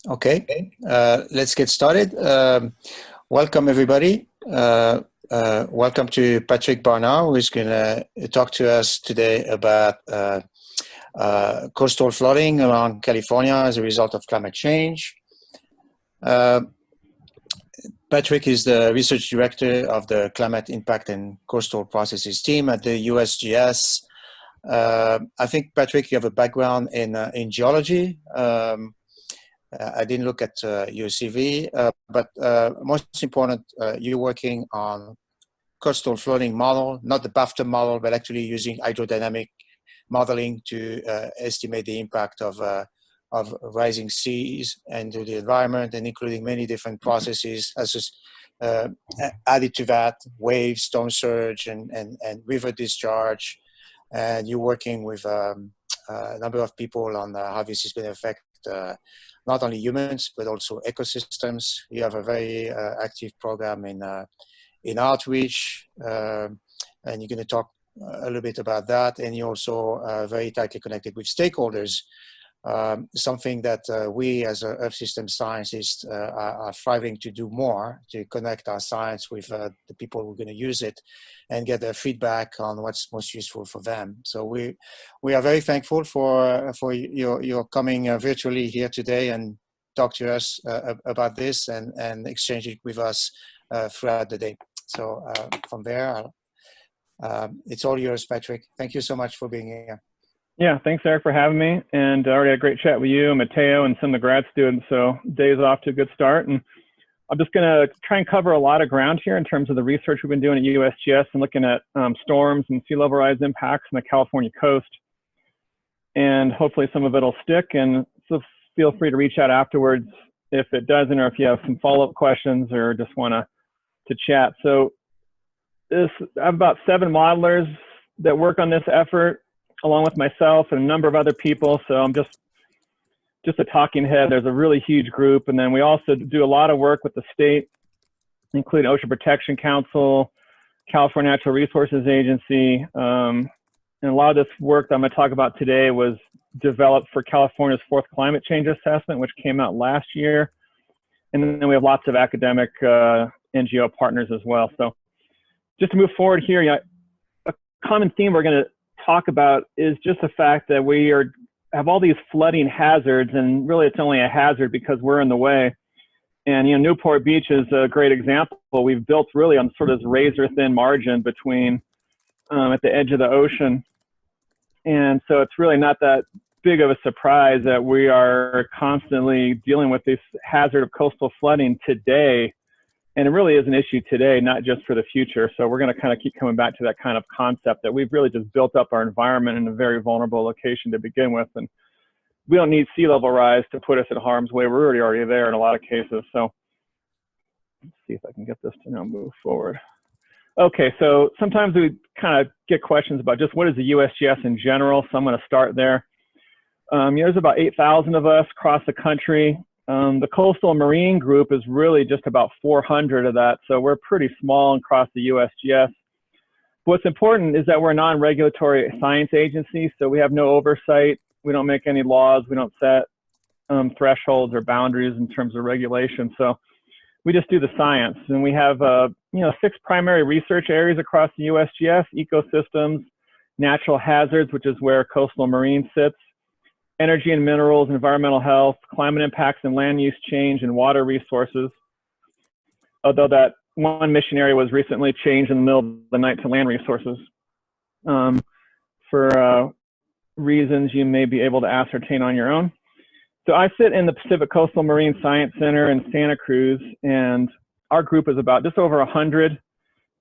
Okay, let's get started. Welcome, everybody. Welcome to Patrick Barnard, who is going to talk to us today about coastal flooding around California as a result of climate change. Patrick is the research director of the Climate Impact and Coastal Processes team at the USGS. I think, Patrick, you have a background in geology. I didn't look at your CV, but most important, you're working on coastal flooding model, not the BAFTA model, but actually using hydrodynamic modeling to estimate the impact of rising seas and to the environment, and including many different processes as added to that, waves, storm surge, and river discharge. And you're working with a number of people on how this is going to affect not only humans, but also ecosystems. You have a very active program in outreach, and you're going to talk a little bit about that. And you're also very tightly connected with stakeholders, something that we as Earth system scientists are striving to do more, to connect our science with the people who are going to use it and get their feedback on what's most useful for them. So we are very thankful for your coming virtually here today and talk to us about this and exchange it with us throughout the day. So from there, it's all yours, Patrick. Thank you so much for being here. Yeah, thanks, Eric, for having me. And I already had a great chat with you, Matteo, and some of the grad students. So day's off to a good start. And I'm just going to try and cover a lot of ground here in terms of the research we've been doing at USGS and looking at storms and sea level rise impacts on the California coast. And hopefully some of it will stick. And so feel free to reach out afterwards if it doesn't, or if you have some follow-up questions or just want to chat. So I have about 7 modelers that work on this effort, along with myself and a number of other people. So I'm just a talking head. There's a really huge group. And then we also do a lot of work with the state, including Ocean Protection Council, California Natural Resources Agency. And a lot of this work that I'm going to talk about today was developed for California's 4th climate change assessment, which came out last year. And then we have lots of academic NGO partners as well. So just to move forward here, a common theme we're going to talk about is just the fact that we have all these flooding hazards, and really it's only a hazard because we're in the way. And Newport Beach is a great example. We've built really on sort of this razor thin margin between at the edge of the ocean, and so it's really not that big of a surprise that we are constantly dealing with this hazard of coastal flooding today. And it really is an issue today, not just for the future. So we're going to kind of keep coming back to that kind of concept that we've really just built up our environment in a very vulnerable location to begin with. And we don't need sea level rise to put us in harm's way. We're already there in a lot of cases. So let's see if I can get this to now move forward. Okay, so sometimes we kind of get questions about just what is the USGS in general. So I'm going to start there. There's about 8,000 of us across the country. The coastal marine group is really just about 400 of that, so we're pretty small across the USGS. What's important is that we're a non-regulatory science agency, so we have no oversight. We don't make any laws. We don't set thresholds or boundaries in terms of regulation. So we just do the science, and we have 6 primary research areas across the USGS: ecosystems, natural hazards, which is where coastal marine sits, energy and minerals, environmental health, climate impacts and land use change, and water resources. Although that one mission area was recently changed in the middle of the night to land resources for reasons you may be able to ascertain on your own. So I sit in the Pacific Coastal Marine Science Center in Santa Cruz, and our group is about just over 100,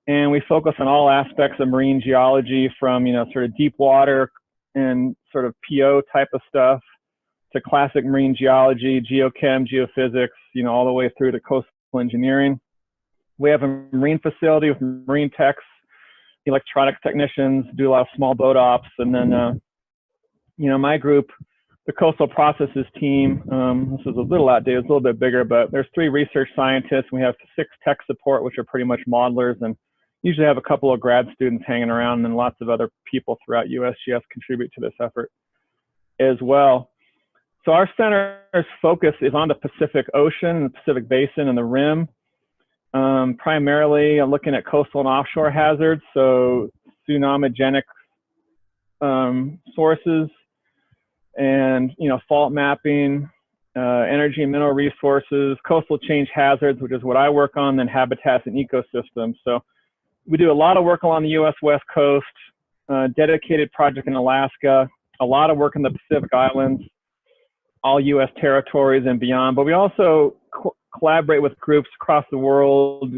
and we focus on all aspects of marine geology, from sort of deep water and sort of PO type of stuff to classic marine geology, geochem, geophysics, all the way through to coastal engineering. We have a marine facility with marine techs, electronics technicians, do a lot of small boat ops. And then, my group, the coastal processes team, this is a little outdated, it's a little bit bigger, but there's 3 research scientists. We have 6 tech support, which are pretty much modelers, and usually have a couple of grad students hanging around, and then lots of other people throughout USGS contribute to this effort as well. So our center's focus is on the Pacific Ocean, the Pacific Basin, and the rim. Primarily, I'm looking at coastal and offshore hazards, so tsunamigenic sources, and fault mapping, energy and mineral resources, coastal change hazards, which is what I work on, then habitats and ecosystems. So we do a lot of work along the U.S. West Coast, dedicated project in Alaska, a lot of work in the Pacific Islands, all U.S. territories and beyond. But we also collaborate with groups across the world,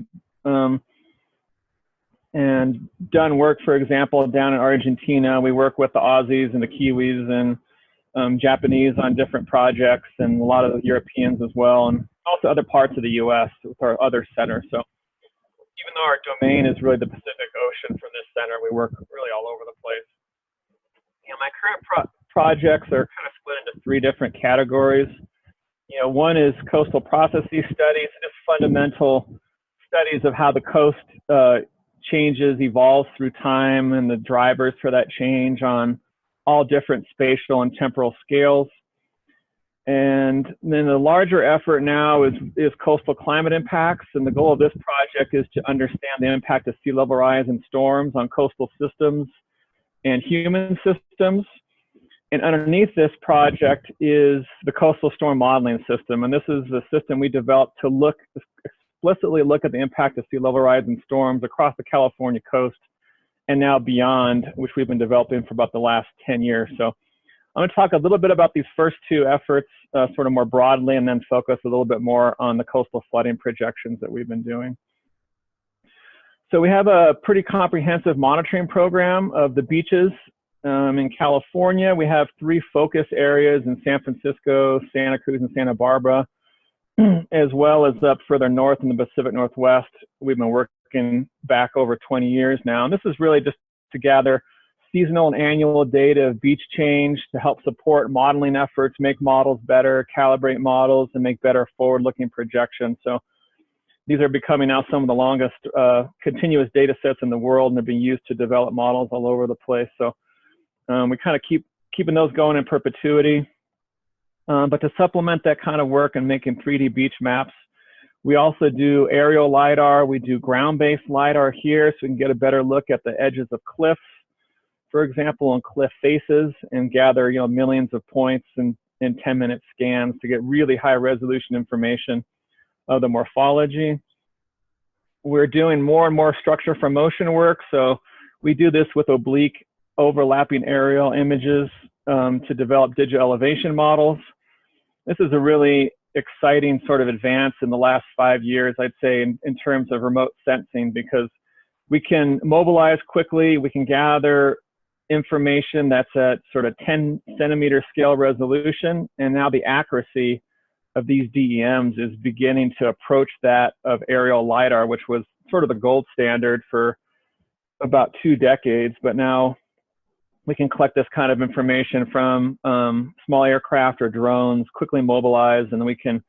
and done work, for example, down in Argentina. We work with the Aussies and the Kiwis and Japanese on different projects, and a lot of the Europeans as well, and also other parts of the U.S. with our other centers. So even though our domain is really the Pacific Ocean for this center, we work really all over the place. My current projects are kind of split into 3 different categories. One is coastal processes studies, just fundamental studies of how the coast changes, evolves through time, and the drivers for that change on all different spatial and temporal scales. And then the larger effort now is coastal climate impacts. And the goal of this project is to understand the impact of sea level rise and storms on coastal systems and human systems. And underneath this project is the coastal storm modeling system. And this is the system we developed to explicitly look at the impact of sea level rise and storms across the California coast and now beyond, which we've been developing for about the last 10 years. So I'm going to talk a little bit about these first 2 efforts sort of more broadly, and then focus a little bit more on the coastal flooding projections that we've been doing. So we have a pretty comprehensive monitoring program of the beaches in California. We have 3 focus areas in San Francisco, Santa Cruz, and Santa Barbara, as well as up further north in the Pacific Northwest. We've been working back over 20 years now. And this is really just to gather seasonal and annual data of beach change to help support modeling efforts, make models better, calibrate models, and make better forward-looking projections. So these are becoming now some of the longest continuous data sets in the world, and they're being used to develop models all over the place. So we kind of keeping those going in perpetuity. But to supplement that kind of work and making 3D beach maps, we also do aerial LiDAR. We do ground-based LiDAR here, so we can get a better look at the edges of cliffs, for example, on cliff faces, and gather millions of points in 10-minute scans to get really high-resolution information of the morphology. We're doing more and more structure from motion work, so we do this with oblique overlapping aerial images to develop digital elevation models. This is a really exciting sort of advance in the last 5 years, I'd say, in terms of remote sensing, because we can mobilize quickly, we can gather information that's at sort of 10 centimeter scale resolution, and now the accuracy of these DEMs is beginning to approach that of aerial LiDAR, which was sort of the gold standard for about 2 decades, but now we can collect this kind of information from small aircraft or drones, quickly mobilize, and we can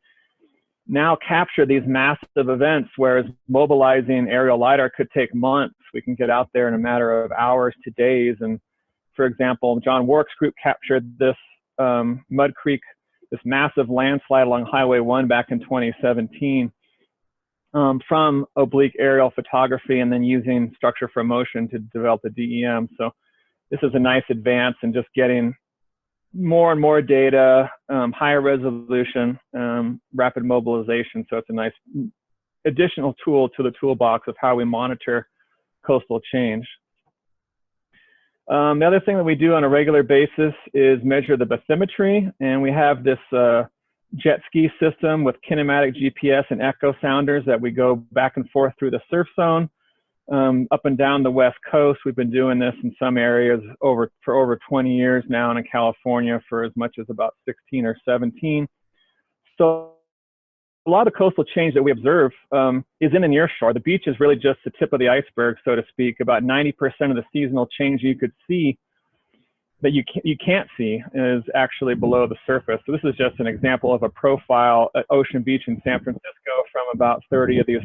now capture these massive events, whereas mobilizing aerial LiDAR could take months. We can get out there in a matter of hours to days. And for example, John Warwick's group captured this Mud Creek, this massive landslide along Highway 1 back in 2017 from oblique aerial photography, and then using structure from motion to develop the DEM. So this is a nice advance in just getting more and more data, higher resolution, rapid mobilization. So it's a nice additional tool to the toolbox of how we monitor coastal change. The other thing that we do on a regular basis is measure the bathymetry, and we have this jet ski system with kinematic GPS and echo sounders that we go back and forth through the surf zone. Up and down the West Coast. We've been doing this in some areas for over 20 years now, and in California for as much as about 16 or 17. So a lot of the coastal change that we observe is in the near shore. The beach is really just the tip of the iceberg, so to speak. About 90% of the seasonal change you could see that you can't see is actually below the surface. So this is just an example of a profile at Ocean Beach in San Francisco from about 30 of these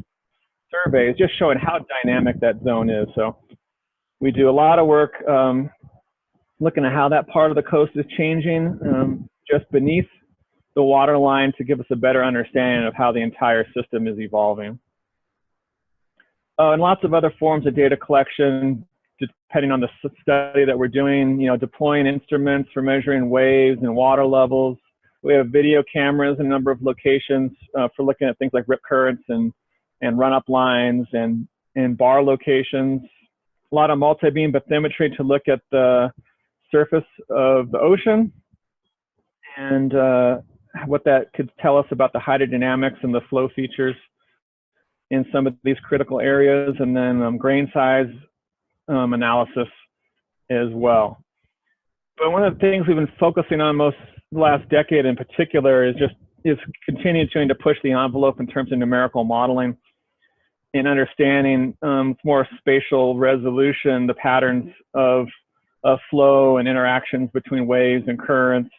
surveys, just showing how dynamic that zone is. So we do a lot of work looking at how that part of the coast is changing just beneath the water line to give us a better understanding of how the entire system is evolving. And lots of other forms of data collection, depending on the study that we're doing, deploying instruments for measuring waves and water levels. We have video cameras in a number of locations for looking at things like rip currents and run-up lines and bar locations. A lot of multi-beam bathymetry to look at the surface of the ocean and what that could tell us about the hydrodynamics and the flow features in some of these critical areas, and then grain size analysis as well. But one of the things we've been focusing on most the last decade in particular is continuing to push the envelope in terms of numerical modeling and understanding more spatial resolution, the patterns of flow and interactions between waves and currents.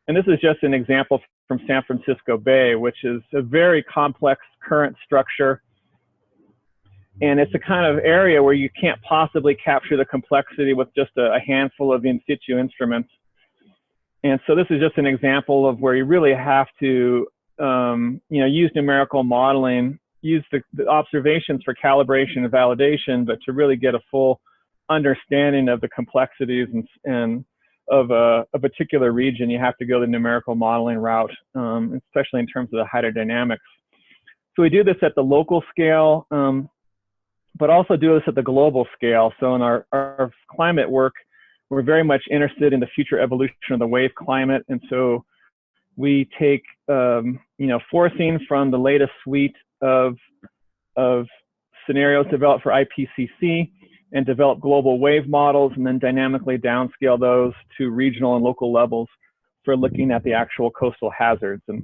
And this is just an example from San Francisco Bay, which is a very complex current structure. And it's a kind of area where you can't possibly capture the complexity with just a handful of in situ instruments. And so this is just an example of where you really have to use numerical modeling, use the observations for calibration and validation, but to really get a full understanding of the complexities and of a particular region, you have to go the numerical modeling route, especially in terms of the hydrodynamics. So we do this at the local scale, but also do this at the global scale. So in our climate work, we're very much interested in the future evolution of the wave climate. And so we take, forcing from the latest suite of scenarios developed for IPCC and develop global wave models, and then dynamically downscale those to regional and local levels for looking at the actual coastal hazards. And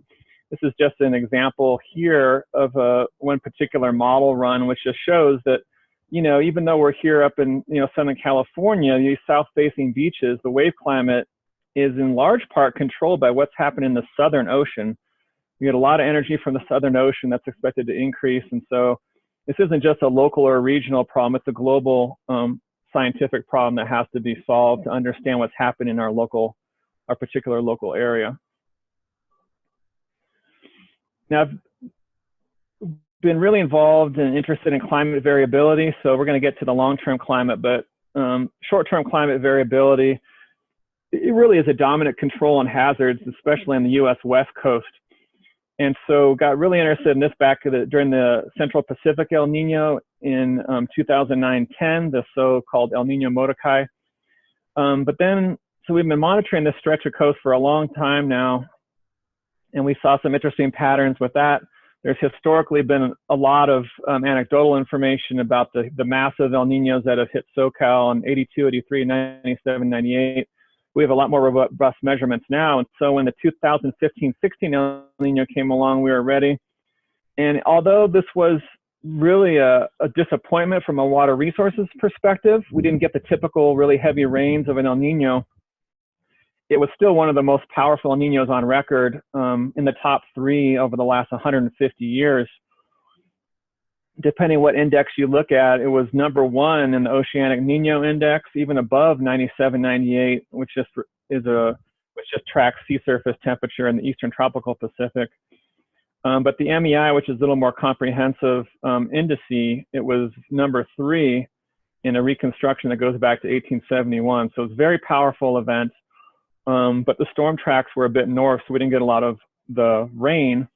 this is just an example here of one particular model run, which just shows that, even though we're here up in, Southern California, these south-facing beaches, the wave climate is in large part controlled by what's happening in the Southern Ocean. We get a lot of energy from the Southern Ocean that's expected to increase. And so this isn't just a local or a regional problem, it's a global scientific problem that has to be solved to understand what's happening in our particular local area. Now, I've been really involved and interested in climate variability, so we're going to get to the long-term climate, but short-term climate variability, it really is a dominant control on hazards, especially on the US West Coast. And so got really interested in this during the Central Pacific El Nino in 2009-10, the so-called El Nino Mordecai. But then, so we've been monitoring this stretch of coast for a long time now, and we saw some interesting patterns with that. There's historically been a lot of anecdotal information about the massive El Ninos that have hit SoCal in 82, 83, 97, 98. We have a lot more robust measurements now. And so when the 2015-16 El Nino came along, we were ready. And although this was really a disappointment from a water resources perspective, we didn't get the typical really heavy rains of an El Nino. It was still one of the most powerful El Ninos on record, in the top 3 over the last 150 years. Depending what index you look at, it was #1 in the Oceanic Nino Index, even above 97, 98, which just tracks sea surface temperature in the Eastern Tropical Pacific. But the MEI, which is a little more comprehensive indice, it was #3 in a reconstruction that goes back to 1871. So it's a very powerful event. But the storm tracks were a bit north, so we didn't get a lot of the rain,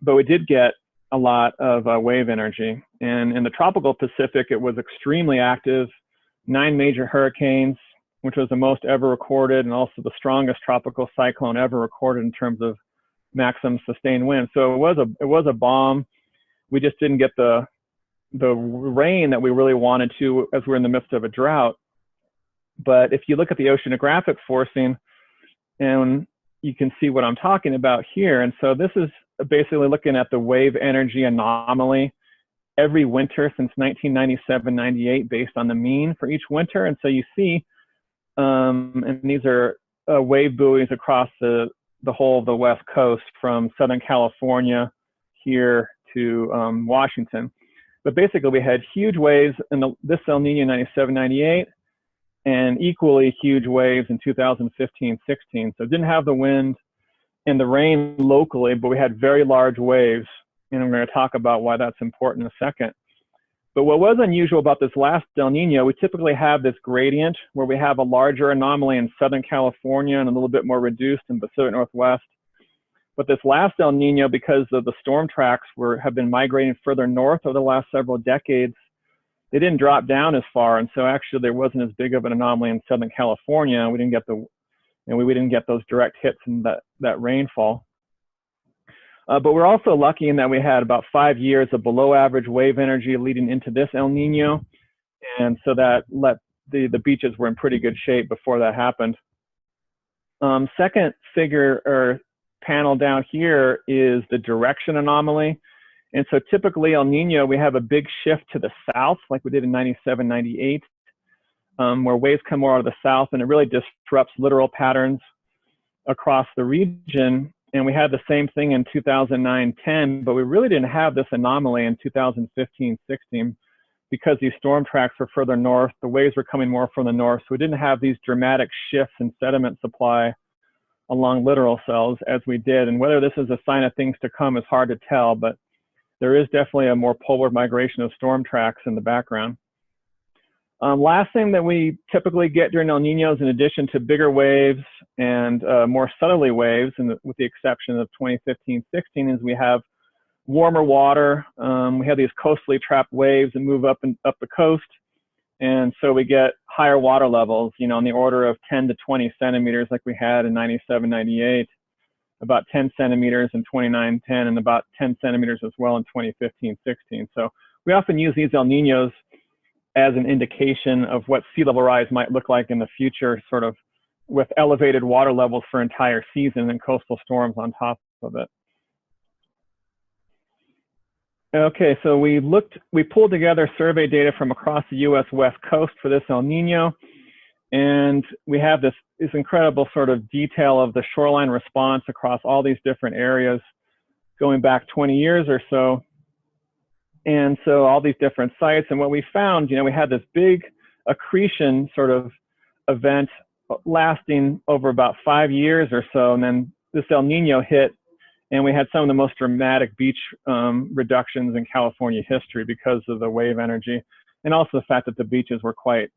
but we did get a lot of wave energy. And in the tropical Pacific, it was extremely active, 9 major hurricanes, which was the most ever recorded, and also the strongest tropical cyclone ever recorded in terms of maximum sustained wind. So it was a bomb. We just didn't get the rain that we really wanted to as we're in the midst of a drought. But if you look at the oceanographic forcing, and you can see what I'm talking about here. And so this is basically looking at the wave energy anomaly every winter since 1997-98 based on the mean for each winter. And so you see, and these are wave buoys across the whole of the West Coast from Southern California here to Washington. But basically we had huge waves in this El Nino 97-98 and equally huge waves in 2015-16. So it didn't have the wind. and the rain locally, but we had very large waves. And I'm going to talk about why that's important in a second. But what was unusual about this last El Nino, we typically have this gradient where we have a larger anomaly in Southern California and a little bit more reduced in Pacific Northwest. But this last El Nino, because of the storm tracks have been migrating further north over the last several decades, they didn't drop down as far. And so actually there wasn't as big of an anomaly in Southern California. We didn't get we didn't get those direct hits in that rainfall. But we're also lucky in that we had about 5 years of below average wave energy leading into this El Nino. And so that let the beaches were in pretty good shape before that happened. Second figure or panel down here is the direction anomaly. And so typically El Nino, we have a big shift to the south, like we did in 97, 98, where waves come more out of the south, and it really disrupts littoral patterns across the region. And we had the same thing in 2009, 10, but we really didn't have this anomaly in 2015, 16, because these storm tracks were further north. The waves were coming more from the north. So we didn't have these dramatic shifts in sediment supply along littoral cells as we did. And whether this is a sign of things to come is hard to tell, but there is definitely a more polar migration of storm tracks in the background. Last thing that we typically get during El Ninos, in addition to bigger waves and more southerly waves, and with the exception of 2015, 16, is we have warmer water. We have these coastally trapped waves that move up the coast. And so we get higher water levels, on the order of 10 to 20 centimeters like we had in 97, 98, about 10 centimeters in 29, 10, and about 10 centimeters as well in 2015, 16. So we often use these El Ninos as an indication of what sea level rise might look like in the future, sort of with elevated water levels for entire season and coastal storms on top of it. Okay, so we pulled together survey data from across the US West Coast for this El Nino, and we have this incredible sort of detail of the shoreline response across all these different areas going back 20 years or so. And so all these different sites, and what we found, we had this big accretion sort of event lasting over about 5 years or so, and then this El Nino hit, and we had some of the most dramatic beach reductions in California history because of the wave energy, and also the fact that the beaches were quite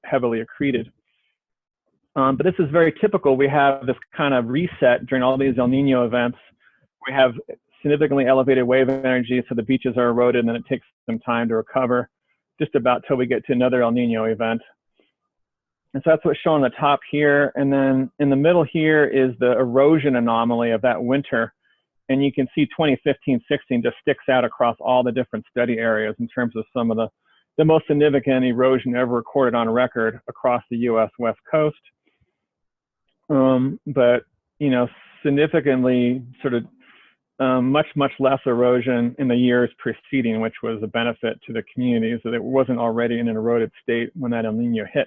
heavily accreted. But this is very typical. We have this kind of reset during all these El Nino events. We have significantly elevated wave energy, so the beaches are eroded, and then it takes some time to recover, just about till we get to another El Nino event. And so that's what's shown on the top here. And then in the middle here is the erosion anomaly of that winter. And you can see 2015, 16 just sticks out across all the different study areas in terms of some of the most significant erosion ever recorded on record across the US West Coast. But, significantly sort of much less erosion in the years preceding, which was a benefit to the community, so that it wasn't already in an eroded state when that El Nino hit.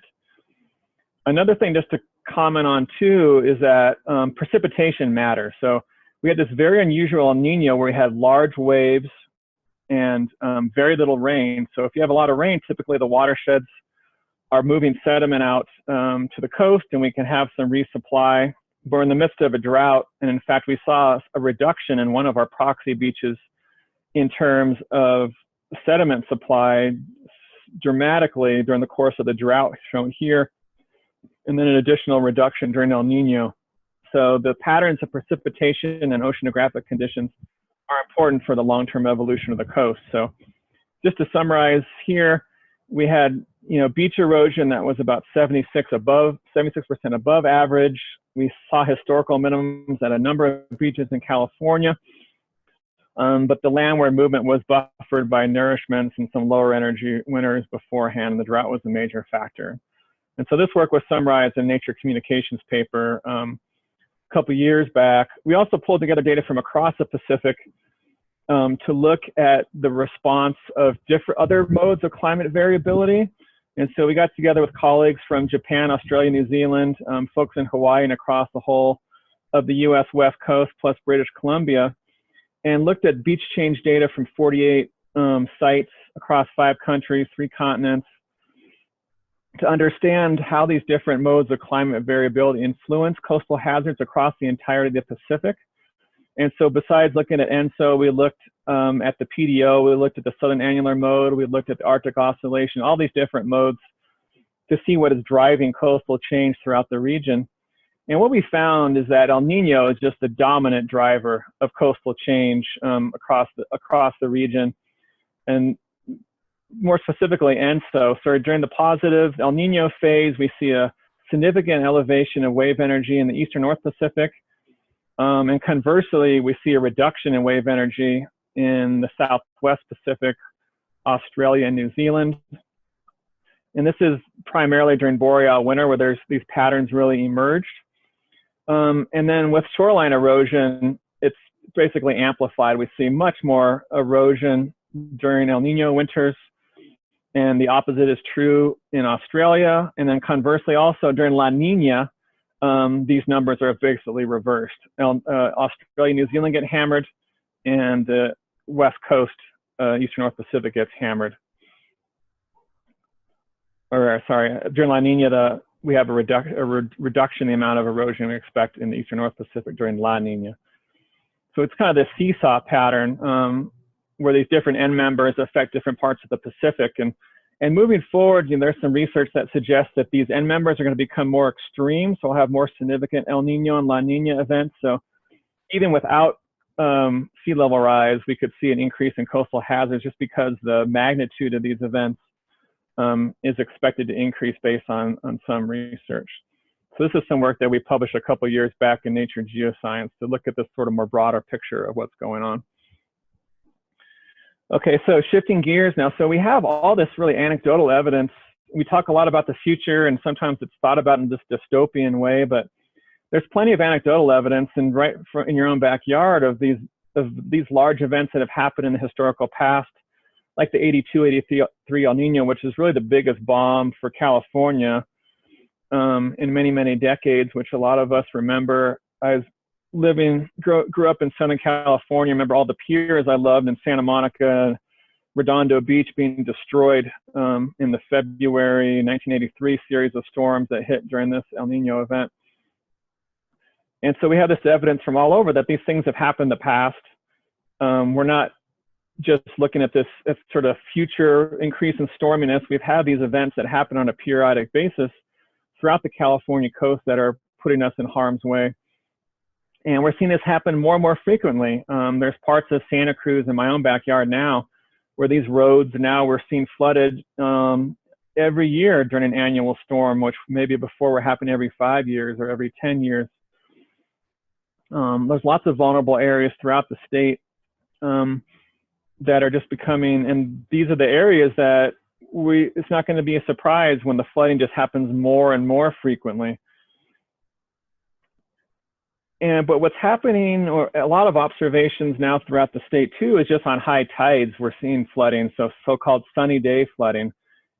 Another thing just to comment on too is that precipitation matters. So we had this very unusual El Nino where we had large waves and very little rain. So if you have a lot of rain, typically the watersheds are moving sediment out to the coast, and we can have some resupply. We're in the midst of a drought, and in fact, we saw a reduction in one of our proxy beaches in terms of sediment supply dramatically during the course of the drought shown here, and then an additional reduction during El Nino. So the patterns of precipitation and oceanographic conditions are important for the long-term evolution of the coast. So just to summarize here, we had beach erosion that was about 76% above average. We saw historical minimums at a number of beaches in California, but the landward movement was buffered by nourishments and some lower energy winters beforehand, and the drought was a major factor. And so this work was summarized in Nature Communications paper a couple years back. We also pulled together data from across the Pacific to look at the response of different other modes of climate variability. And so we got together with colleagues from Japan, Australia, New Zealand, folks in Hawaii, and across the whole of the US West Coast, plus British Columbia, and looked at beach change data from 48 sites across 5 countries, 3 continents. to understand how these different modes of climate variability influence coastal hazards across the entirety of the Pacific. And so besides looking at ENSO, we looked at the PDO, we looked at the Southern Annular Mode, we looked at the Arctic Oscillation, all these different modes to see what is driving coastal change throughout the region. And what we found is that El Nino is just the dominant driver of coastal change across the region. And more specifically, ENSO. So during the positive El Nino phase, we see a significant elevation of wave energy in the eastern North Pacific. And conversely, we see a reduction in wave energy in the Southwest Pacific, Australia, and New Zealand. And this is primarily during boreal winter where these patterns really emerged. And then with shoreline erosion, it's basically amplified. We see much more erosion during El Nino winters, and the opposite is true in Australia. And then conversely, also during La Nina, these numbers are basically reversed. Australia, New Zealand get hammered, and the West Coast, Eastern North Pacific gets hammered. Or sorry, during La Nina, we have a reduction in the amount of erosion we expect in the Eastern North Pacific during La Nina. So it's kind of this seesaw pattern where these different end members affect different parts of the Pacific. And moving forward, there's some research that suggests that these end members are going to become more extreme, so we'll have more significant El Nino and La Nina events. So even without sea level rise, we could see an increase in coastal hazards just because the magnitude of these events is expected to increase based on some research. So this is some work that we published a couple of years back in Nature Geoscience to look at this sort of more broader picture of what's going on. Okay, so shifting gears now. So we have all this really anecdotal evidence. We talk a lot about the future, and sometimes it's thought about in this dystopian way, but there's plenty of anecdotal evidence and right in your own backyard of these large events that have happened in the historical past, like the 82, 83 El Nino, which is really the biggest bomb for California in many, many decades, which a lot of us remember. I was grew up in Southern California, remember all the piers I loved in Santa Monica, Redondo Beach being destroyed in the February 1983 series of storms that hit during this El Nino event. And so we have this evidence from all over that these things have happened in the past. We're not just looking at this sort of future increase in storminess. We've had these events that happen on a periodic basis throughout the California coast that are putting us in harm's way. And we're seeing this happen more and more frequently. There's parts of Santa Cruz in my own backyard now where these roads now we're seeing flooded every year during an annual storm, which maybe before were happening every 5 years or every 10 years. There's lots of vulnerable areas throughout the state that are just becoming, and these are the areas that it's not going to be a surprise when the flooding just happens more and more frequently. But what's happening, or a lot of observations now throughout the state too, is just on high tides, we're seeing flooding, so-called sunny day flooding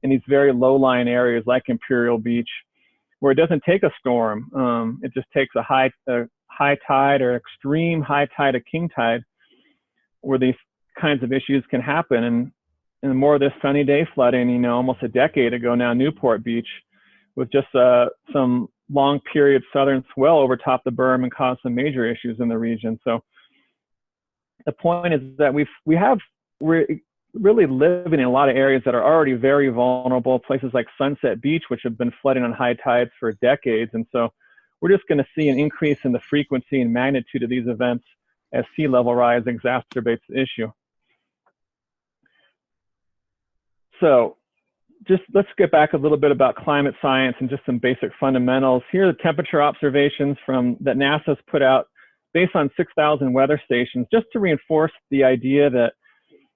in these very low-lying areas like Imperial Beach, where it doesn't take a storm. It just takes a high tide or extreme high tide, a king tide, where these kinds of issues can happen. And more of this sunny day flooding, almost a decade ago now, Newport Beach, with just some long period southern swell over top the berm and caused some major issues in the region. So the point is that we're really living in a lot of areas that are already very vulnerable, places like Sunset Beach, which have been flooding on high tides for decades. And so we're just going to see an increase in the frequency and magnitude of these events as sea level rise exacerbates the issue. So just let's get back a little bit about climate science and just some basic fundamentals. Here are the temperature observations that NASA's put out based on 6,000 weather stations, just to reinforce the idea that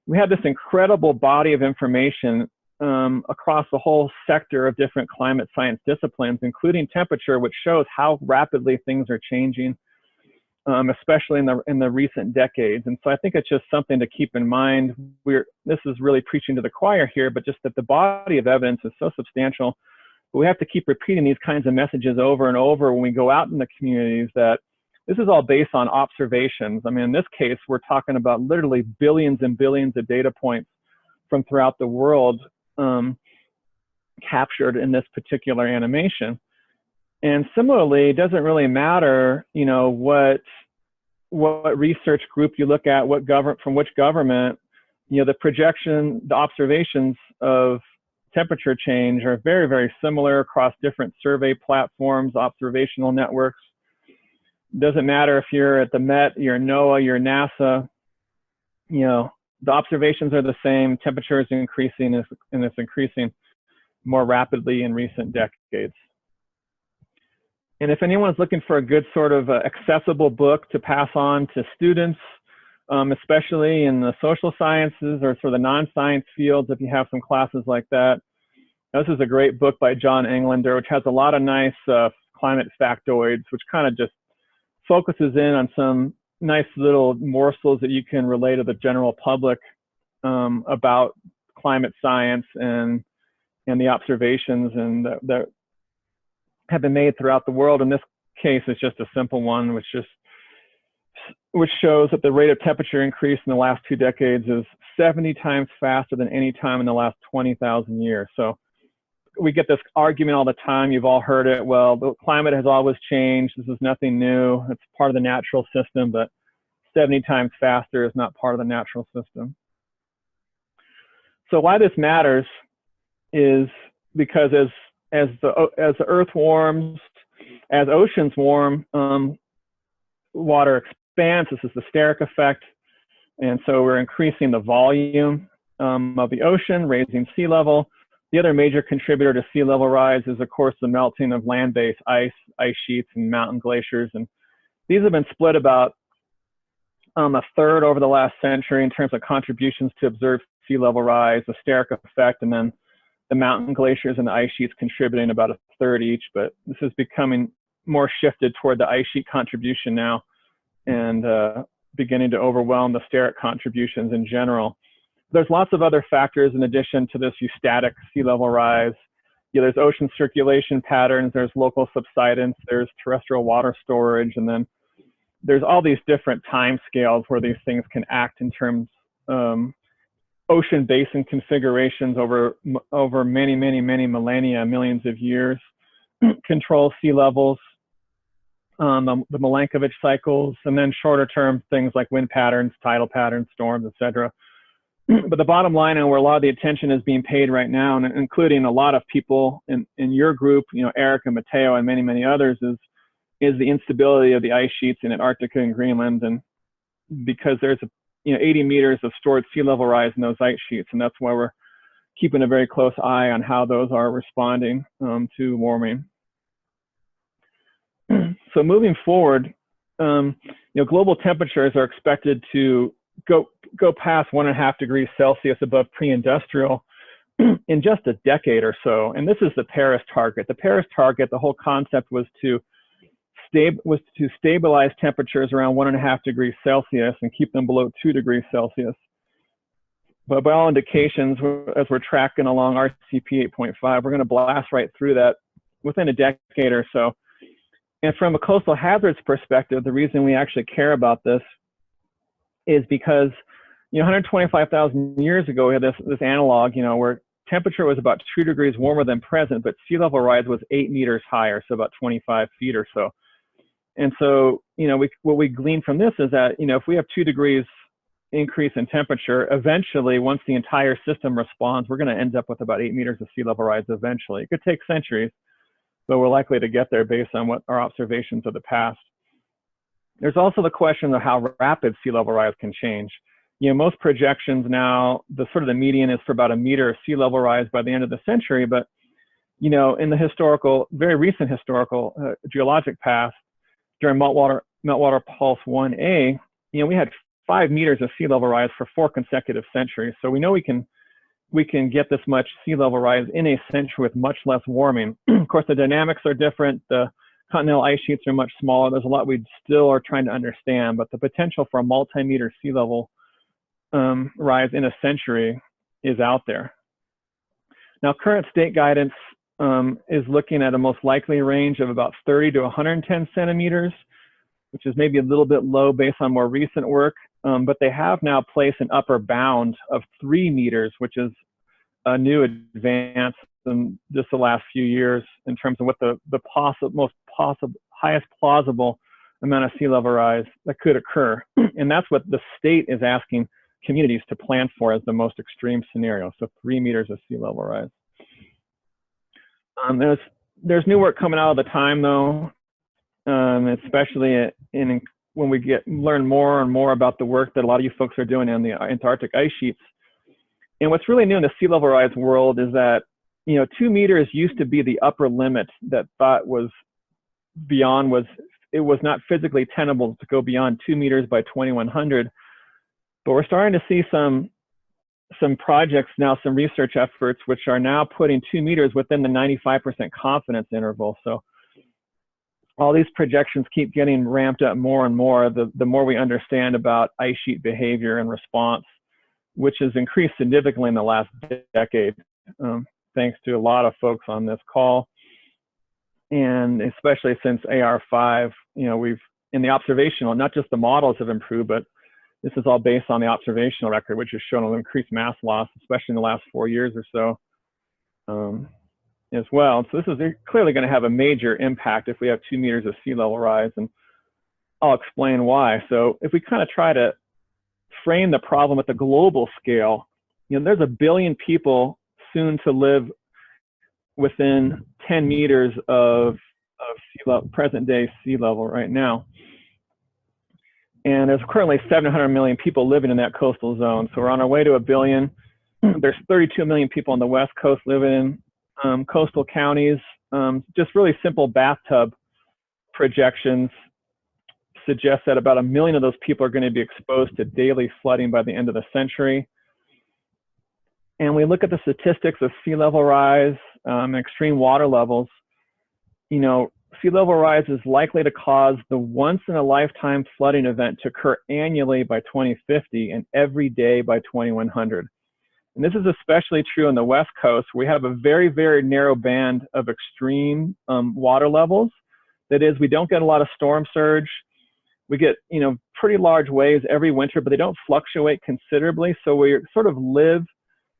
we have this incredible body of information across the whole sector of different climate science disciplines, including temperature, which shows how rapidly things are changing, especially in the recent decades. And so I think it's just something to keep in mind. This is really preaching to the choir here, but just that the body of evidence is so substantial, but we have to keep repeating these kinds of messages over and over when we go out in the communities, that this is all based on observations. I mean, in this case, we're talking about literally billions and billions of data points from throughout the world captured in this particular animation. And similarly, it doesn't really matter, you know, what research group you look at, from which government, you know, the projection, the observations of temperature change are very, very similar across different survey platforms, observational networks. Doesn't matter if you're at the Met, you're NOAA, you're NASA, you know, the observations are the same. Temperature is increasing, and it's increasing more rapidly in recent decades. And if anyone's looking for a good sort of accessible book to pass on to students, especially in the social sciences or sort of the non-science fields, if you have some classes like that, this is a great book by John Englander, which has a lot of nice climate factoids, which kind of just focuses in on some nice little morsels that you can relay to the general public about climate science and the observations that have been made throughout the world. In this case, it's just a simple one, which shows that the rate of temperature increase in the last 2 decades is 70 times faster than any time in the last 20,000 years. So we get this argument all the time. You've all heard it. Well, the climate has always changed. This is nothing new. It's part of the natural system, but 70 times faster is not part of the natural system. So why this matters is because as the Earth warms, as oceans warm, water expands. This is the steric effect. And so we're increasing the volume of the ocean, raising sea level. The other major contributor to sea level rise is, of course, the melting of land-based ice sheets, and mountain glaciers. And these have been split about a third over the last century in terms of contributions to observed sea level rise, the steric effect, and then the mountain glaciers and the ice sheets contributing about a third each. But this is becoming more shifted toward the ice sheet contribution now, and beginning to overwhelm the steric contributions in general. There's lots of other factors in addition to this eustatic sea level rise. You know, there's ocean circulation patterns, there's local subsidence, there's terrestrial water storage, and then there's all these different time scales where these things can act in terms ocean basin configurations over many millennia, millions of years, control sea levels, the Milankovitch cycles, and then shorter term things like wind patterns, tidal patterns, storms, etc. But the bottom line, and where a lot of the attention is being paid right now, and including a lot of people in your group, you know, Eric and Matteo and many others, is the instability of the ice sheets in Antarctica and Greenland. And because there's 80 meters of stored sea level rise in those ice sheets, and that's why we're keeping a very close eye on how those are responding to warming. So moving forward, global temperatures are expected to go past 1.5 degrees Celsius above pre-industrial in just a decade or so. And this is the Paris target. The Paris target, the whole concept was to stabilize temperatures around 1.5 degrees Celsius and keep them below 2 degrees Celsius. But by all indications, as we're tracking along RCP 8.5, we're going to blast right through that within a decade or so. And from a coastal hazards perspective, the reason we actually care about this is because 125,000 years ago, we had this analog, where temperature was about 2 degrees warmer than present, but sea level rise was 8 meters higher, so about 25 feet or so. And so, what we glean from this is that, if we have 2 degrees increase in temperature, eventually, once the entire system responds, we're going to end up with about 8 meters of sea level rise eventually. It could take centuries, but we're likely to get there based on what our observations of the past. There's also the question of how rapid sea level rise can change. Most projections now, the median is for about 1 meter of sea level rise by the end of the century. But, in the very recent historical geologic past, during meltwater pulse 1A, we had 5 meters of sea level rise for 4 consecutive centuries. So we know we can get this much sea level rise in a century with much less warming. Of course, the dynamics are different. The continental ice sheets are much smaller. There's a lot we still are trying to understand, but the potential for a multi-meter sea level rise in a century is out there. Now, current state guidance is looking at a most likely range of about 30 to 110 centimeters, which is maybe a little bit low based on more recent work, but they have now placed an upper bound of 3 meters, which is a new advance just the last few years in terms of what the highest plausible amount of sea level rise that could occur. And that's what the state is asking communities to plan for as the most extreme scenario. So 3 meters of sea level rise. There's new work coming out all the time though, especially when we learn more and more about the work that a lot of you folks are doing in the Antarctic ice sheets. And what's really new in the sea level rise world is that, 2 meters used to be the upper limit that thought was beyond, it was not physically tenable to go beyond 2 meters by 2100. But we're starting to see some projects now, some research efforts, which are now putting 2 meters within the 95% confidence interval. So all these projections keep getting ramped up more and more, the more we understand about ice sheet behavior and response, which has increased significantly in the last decade, thanks to a lot of folks on this call. And especially since AR5, we've, in the observational, not just the models have improved, but this is all based on the observational record, which has shown an increased mass loss, especially in the last 4 years or so, as well. So this is clearly going to have a major impact if we have 2 meters of sea level rise, and I'll explain why. So if we kind of try to frame the problem at the global scale, there's 1 billion people soon to live within 10 meters of sea level, present day sea level right now. And there's currently 700 million people living in that coastal zone. So we're on our way to 1 billion. There's 32 million people on the West Coast living in coastal counties. Just really simple bathtub projections suggest that about 1 million of those people are going to be exposed to daily flooding by the end of the century. And we look at the statistics of sea level rise, extreme water levels. Sea level rise is likely to cause the once-in-a-lifetime flooding event to occur annually by 2050 and every day by 2100. And this is especially true on the West Coast. We have a very, very narrow band of extreme water levels. That is, we don't get a lot of storm surge. We get, pretty large waves every winter, but they don't fluctuate considerably. So we sort of live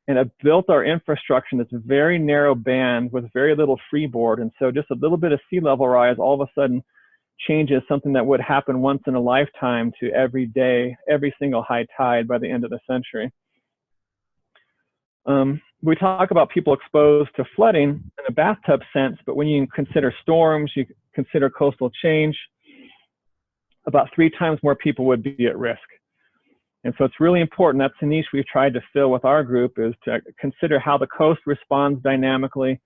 and have built our infrastructure in this very narrow band with very little freeboard. And so just a little bit of sea level rise all of a sudden changes something that would happen once in a lifetime to every day, every single high tide by the end of the century. We talk about people exposed to flooding in a bathtub sense, but when you consider storms, you consider coastal change, about 3 times more people would be at risk. And so it's really important. That's a niche we've tried to fill with our group, is to consider how the coast responds dynamically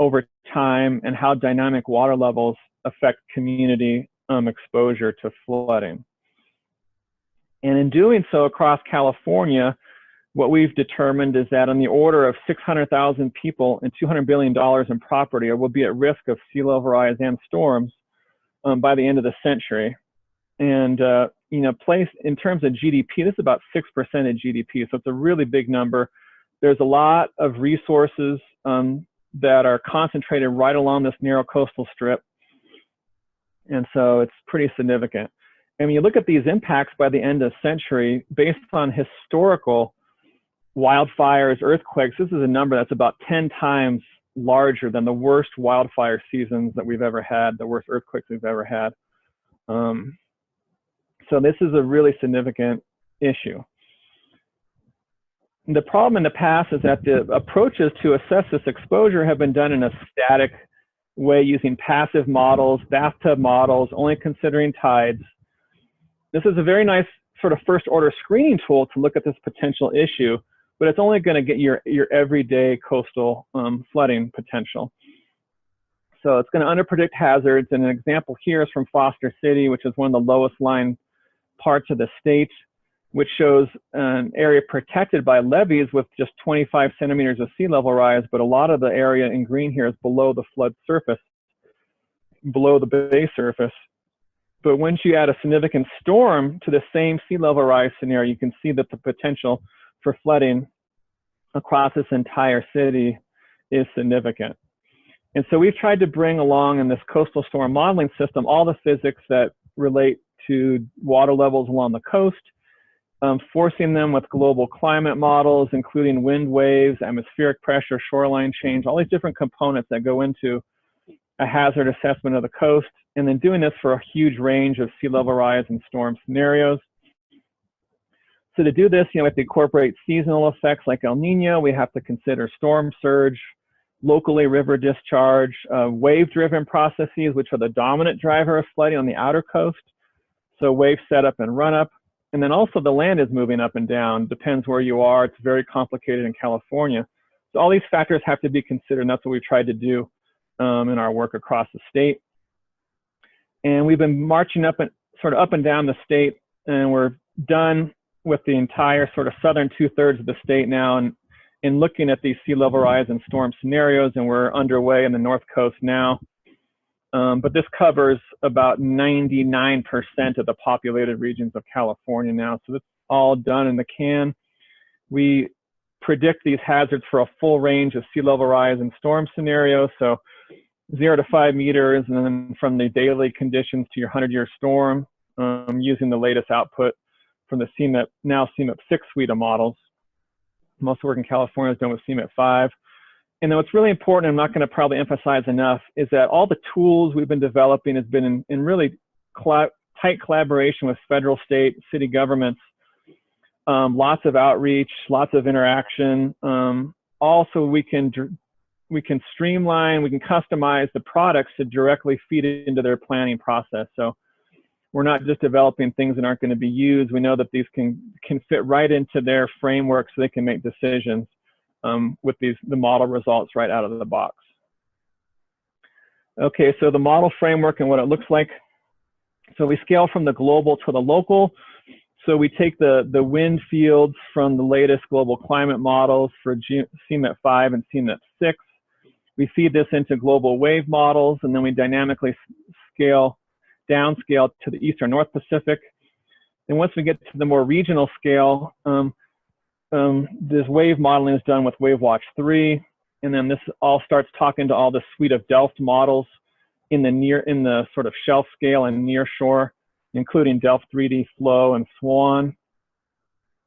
over time and how dynamic water levels affect community exposure to flooding. And in doing so across California, what we've determined is that on the order of 600,000 people and $200 billion in property will be at risk of sea level rise and storms by the end of the century. And placed in terms of GDP, this is about 6% of GDP, so it's a really big number. There's a lot of resources that are concentrated right along this narrow coastal strip, and so it's pretty significant. And when you look at these impacts by the end of the century, based on historical wildfires, earthquakes, this is a number that's about 10 times larger than the worst wildfire seasons that we've ever had, the worst earthquakes we've ever had. So this is a really significant issue. The problem in the past is that the approaches to assess this exposure have been done in a static way using passive models, bathtub models, only considering tides. This is a very nice sort of first order screening tool to look at this potential issue, but it's only going to get your everyday coastal flooding potential. So it's going to underpredict hazards. And an example here is from Foster City, which is one of the lowest lying parts of the state, which shows an area protected by levees with just 25 centimeters of sea level rise, but a lot of the area in green here is below the flood surface, below the bay surface. But once you add a significant storm to the same sea level rise scenario, you can see that the potential for flooding across this entire city is significant. And so we've tried to bring along in this coastal storm modeling system all the physics that relate to water levels along the coast forcing them with global climate models, including wind waves, atmospheric pressure, shoreline change, all these different components that go into a hazard assessment of the coast, and then doing this for a huge range of sea level rise and storm scenarios. So to do this, we have to incorporate seasonal effects like El Nino. We have to consider storm surge, locally river discharge, wave-driven processes, which are the dominant driver of flooding on the outer coast. So wave setup and run-up. And then also the land is moving up and down, depends where you are. It's very complicated in California. So all these factors have to be considered, and that's what we've tried to do in our work across the state. And we've been marching up and sort of up and down the state, and we're done with the entire sort of southern 2/3 of the state now, and in looking at these sea level rise and storm scenarios, and we're underway in the North Coast now. But this covers about 99% of the populated regions of California now. So it's all done in the can. We predict these hazards for a full range of sea level rise and storm scenarios. So 0 to 5 meters, and then from the daily conditions to your 100-year storm, using the latest output from the CMIP, now CMIP 6 suite of models. Most work in California is done with CMIP 5. And then what's really important, I'm not going to probably emphasize enough, is that all the tools we've been developing has been in really tight collaboration with federal, state, city governments. Lots of outreach, lots of interaction. Also, we can streamline, we can customize the products to directly feed it into their planning process. So we're not just developing things that aren't going to be used. We know that these can fit right into their framework so they can make decisions with the model results right out of the box. Okay, so the model framework and what it looks like. So we scale from the global to the local. So we take the wind fields from the latest global climate models for CMIP 5 and CMIP 6. We feed this into global wave models, and then we dynamically downscale to the Eastern North Pacific. And once we get to the more regional scale, this wave modeling is done with WaveWatch 3, and then this all starts talking to all the suite of Delft models in the sort of shelf scale and near shore, including Delft 3D Flow and SWAN.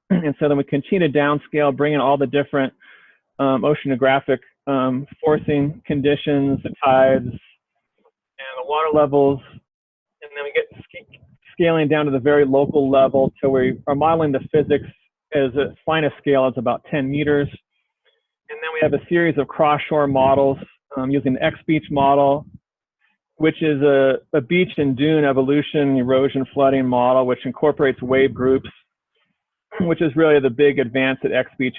And so then we continue to downscale, bring in all the different oceanographic forcing conditions, the tides, and the water levels. And then we get scaling down to the very local level till we are modeling the physics as its finest scale is about 10 meters. And then we have a series of cross-shore models using the X-Beach model, which is a beach and dune evolution, erosion, flooding model, which incorporates wave groups, which is really the big advance that X-Beach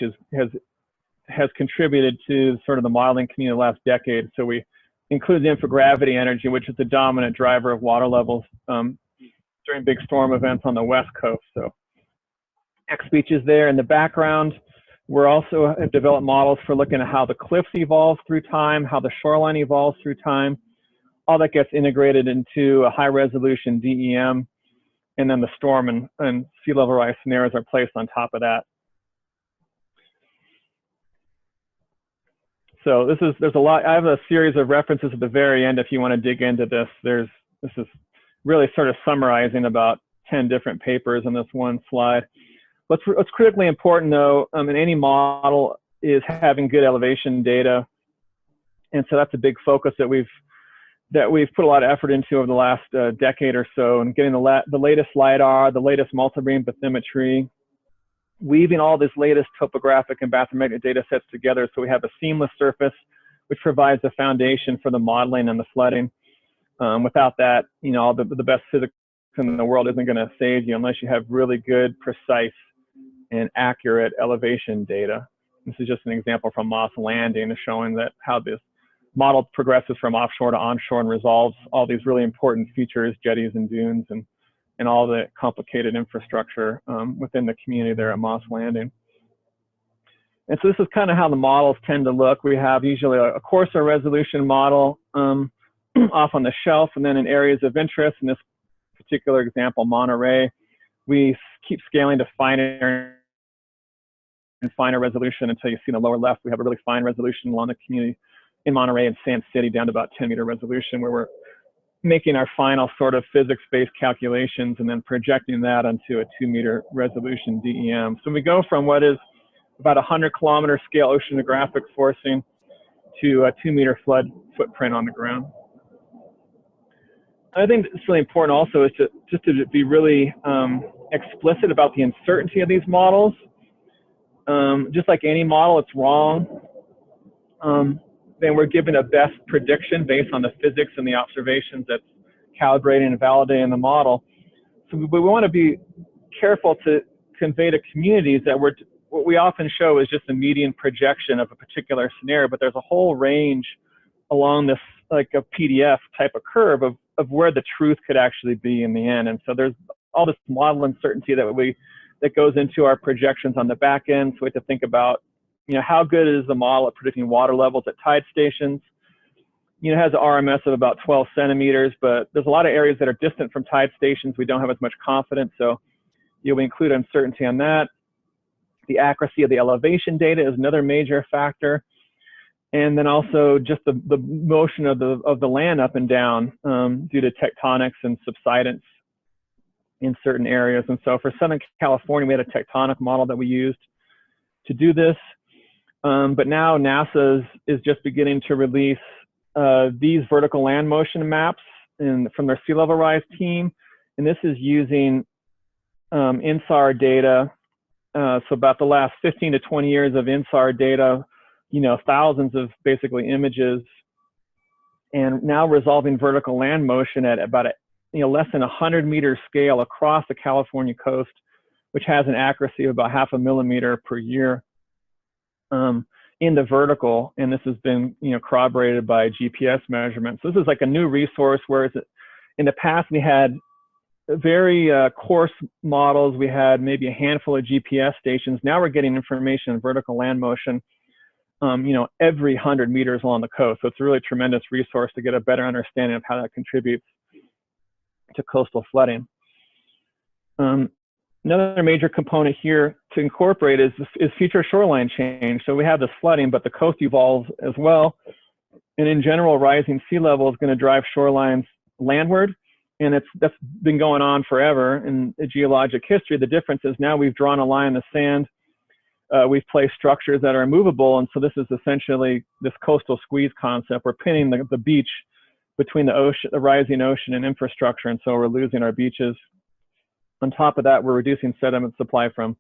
has contributed to sort of the modeling community the last decade. So we include the infragravity energy, which is the dominant driver of water levels during big storm events on the West Coast. So X-Beach is there in the background. We're also have developed models for looking at how the cliffs evolve through time, how the shoreline evolves through time. All that gets integrated into a high-resolution DEM, and then the storm and sea level rise scenarios are placed on top of that. So there's a lot. I have a series of references at the very end if you want to dig into this. This is really sort of summarizing about 10 different papers on this one slide. What's critically important, though, in any model is having good elevation data, and so that's a big focus that we've put a lot of effort into over the last decade or so, and getting the latest LiDAR, the latest multi-beam bathymetry, weaving all this latest topographic and bathymetric data sets together so we have a seamless surface, which provides a foundation for the modeling and the flooding. Without that, all the best physics in the world isn't going to save you unless you have really good, precise, and accurate elevation data. This is just an example from Moss Landing showing that how this model progresses from offshore to onshore and resolves all these really important features, jetties and dunes, and all the complicated infrastructure within the community there at Moss Landing. And so this is kind of how the models tend to look. We have usually a coarser resolution model off on the shelf, and then in areas of interest, in this particular example, Monterey, we keep scaling to finer and finer resolution until you see in the lower left, we have a really fine resolution along the community in Monterey and Sand City down to about 10-meter resolution, where we're making our final sort of physics-based calculations and then projecting that onto a 2-meter resolution DEM. So we go from what is about 100-kilometer scale oceanographic forcing to a 2-meter flood footprint on the ground. I think it's really important also is to be really explicit about the uncertainty of these models. Just like any model, it's wrong. Then we're given a best prediction based on the physics and the observations that's calibrating and validating the model. So we want to be careful to convey to communities that what we often show is just a median projection of a particular scenario, but there's a whole range along this, like a PDF type of curve of where the truth could actually be in the end. And so there's all this model uncertainty that goes into our projections on the back end. So we have to think about, how good is the model at predicting water levels at tide stations? It has an RMS of about 12 centimeters, but there's a lot of areas that are distant from tide stations. We don't have as much confidence. So we include uncertainty on that. The accuracy of the elevation data is another major factor. And then also just the motion of the land up and down due to tectonics and subsidence in certain areas. And so for Southern California, we had a tectonic model that we used to do this. But now NASA is just beginning to release these vertical land motion maps from their sea level rise team. And this is using INSAR data. So about the last 15 to 20 years of INSAR data, thousands of basically images, and now resolving vertical land motion at about less than 100-meter scale across the California coast, which has an accuracy of about 0.5 millimeter per year in the vertical. And this has been corroborated by GPS measurements. So this is like a new resource, whereas in the past we had very coarse models. We had maybe a handful of GPS stations. Now we're getting information on vertical land motion every 100 meters along the coast. So it's a really tremendous resource to get a better understanding of how that contributes to coastal flooding. Another major component here to incorporate is future shoreline change. So we have this flooding, but the coast evolves as well. And in general, rising sea level is going to drive shorelines landward. And that's been going on forever in geologic history. The difference is now we've drawn a line in the sand. We've placed structures that are immovable. And so this is essentially this coastal squeeze concept. We're pinning the beach between the ocean, the rising ocean, and infrastructure. And so we're losing our beaches. On top of that, we're reducing sediment supply from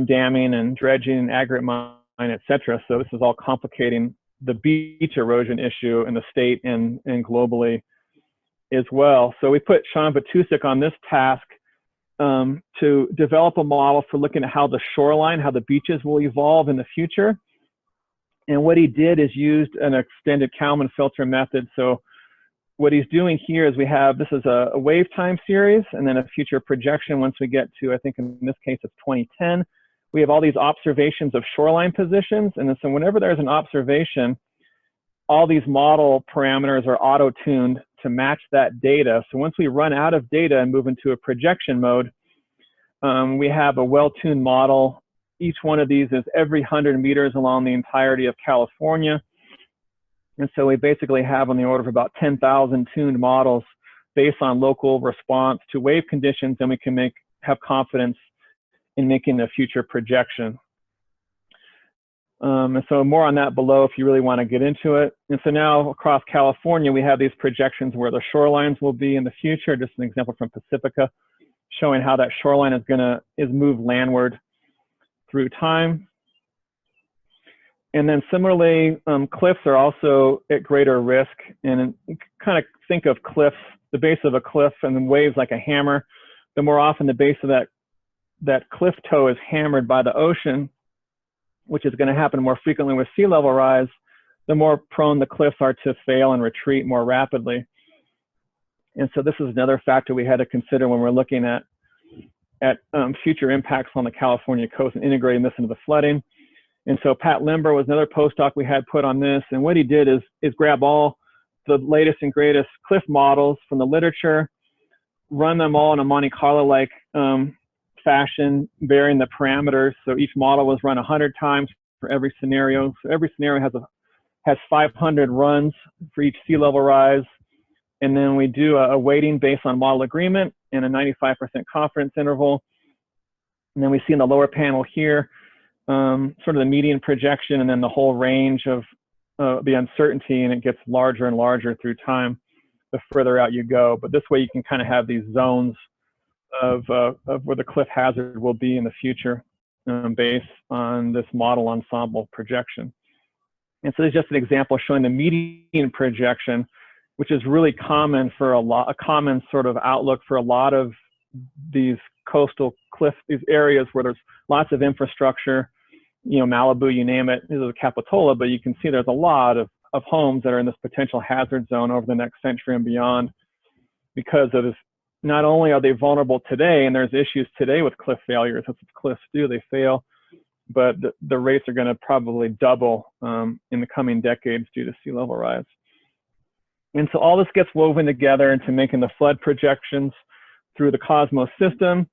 damming and dredging, aggregate mine, et cetera. So this is all complicating the beach erosion issue in the state and globally as well. So we put Sean Batusik on this task to develop a model for looking at how the shoreline, how the beaches will evolve in the future. And what he did is used an extended Kalman filter method. So what he's doing here is this is a wave time series and then a future projection once we get to, I think in this case, it's 2010. We have all these observations of shoreline positions. And then so whenever there's an observation, all these model parameters are auto-tuned to match that data. So once we run out of data and move into a projection mode, we have a well-tuned model. Each one of these is every 100 meters along the entirety of California. And so we basically have on the order of about 10,000 tuned models based on local response to wave conditions, and we can have confidence in making a future projection. And so more on that below if you really want to get into it. And so now across California, we have these projections where the shorelines will be in the future. Just an example from Pacifica showing how that shoreline is moved landward through time. And then similarly, cliffs are also at greater risk. And you kind of think of cliffs, the base of a cliff and then waves like a hammer. The more often the base of that cliff toe is hammered by the ocean, which is going to happen more frequently with sea level rise, the more prone the cliffs are to fail and retreat more rapidly. And so this is another factor we had to consider when we're looking at future impacts on the California coast and integrating this into the flooding. And so Pat Limber was another postdoc we had put on this. And what he did is grab all the latest and greatest cliff models from the literature, run them all in a Monte Carlo-like fashion, varying the parameters. So each model was run 100 times for every scenario. So every scenario has 500 runs for each sea level rise, And then we do a weighting based on model agreement and a 95% confidence interval. And then we see in the lower panel here, sort of the median projection and then the whole range of the uncertainty, and it gets larger and larger through time the further out you go. But this way you can kind of have these zones of where the cliff hazard will be in the future based on this model ensemble projection. And so there's just an example showing the median projection, which is really common for a common sort of outlook for a lot of these coastal cliff, these areas where there's lots of infrastructure, you know, Malibu, you name it. This is a Capitola, but you can see there's a lot of homes that are in this potential hazard zone over the next century and beyond because of this. Not only are they vulnerable today, and there's issues today with cliff failures, that's what cliffs do, they fail, but the rates are going to probably double in the coming decades due to sea level rise. And so all this gets woven together into making the flood projections through the Cosmos system,